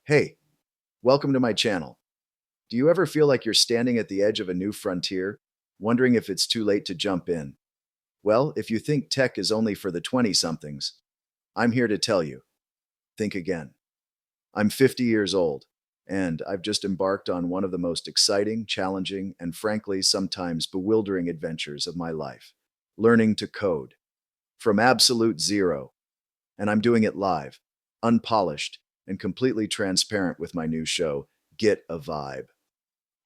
Hey, welcome to my channel. Do you ever feel like you're standing at the edge of a new frontier, wondering if it's too late to jump in? Well, if you think tech is only for the 20 somethings, I'm here to tell you think again. I'm 50 years old, and I've just embarked on one of the most exciting, challenging, and frankly, sometimes bewildering adventures of my life learning to code from absolute zero. And I'm doing it live, unpolished, and completely transparent with my new show, Git A Vibe.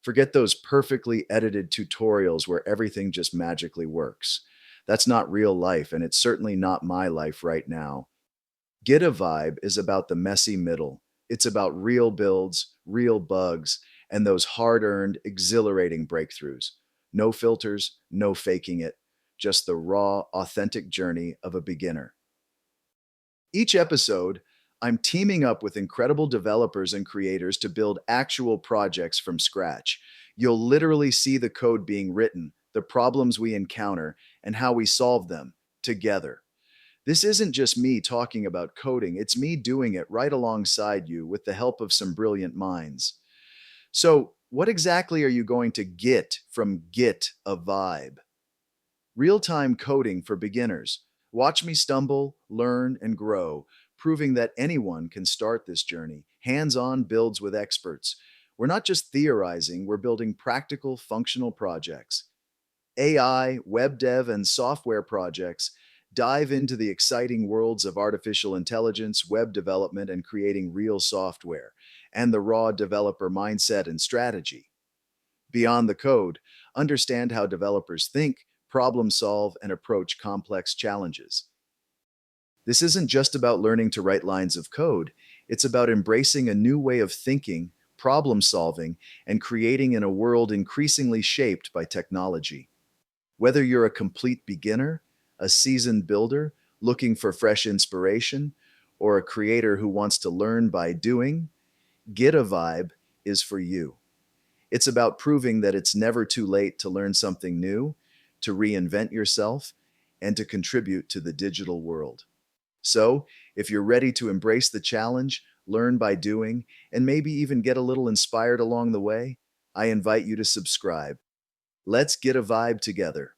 Forget those perfectly edited tutorials where everything just magically works. That's not real life, and it's certainly not my life right now. Get a Vibe is about the messy middle. It's about real builds, real bugs, and those hard earned, exhilarating breakthroughs. No filters, no faking it, just the raw, authentic journey of a beginner. Each episode, I'm teaming up with incredible developers and creators to build actual projects from scratch. You'll literally see the code being written, the problems we encounter, and how we solve them together. This isn't just me talking about coding, it's me doing it right alongside you with the help of some brilliant minds. So, what exactly are you going to get from Git a Vibe? Real time coding for beginners. Watch me stumble, learn, and grow, proving that anyone can start this journey. Hands on builds with experts. We're not just theorizing, we're building practical, functional projects. AI, web dev, and software projects dive into the exciting worlds of artificial intelligence, web development, and creating real software, and the raw developer mindset and strategy. Beyond the code, understand how developers think, problem solve, and approach complex challenges. This isn't just about learning to write lines of code, it's about embracing a new way of thinking, problem solving, and creating in a world increasingly shaped by technology. Whether you're a complete beginner, a seasoned builder looking for fresh inspiration, or a creator who wants to learn by doing, Get a Vibe is for you. It's about proving that it's never too late to learn something new, to reinvent yourself, and to contribute to the digital world. So, if you're ready to embrace the challenge, learn by doing, and maybe even get a little inspired along the way, I invite you to subscribe. Let's get a vibe together.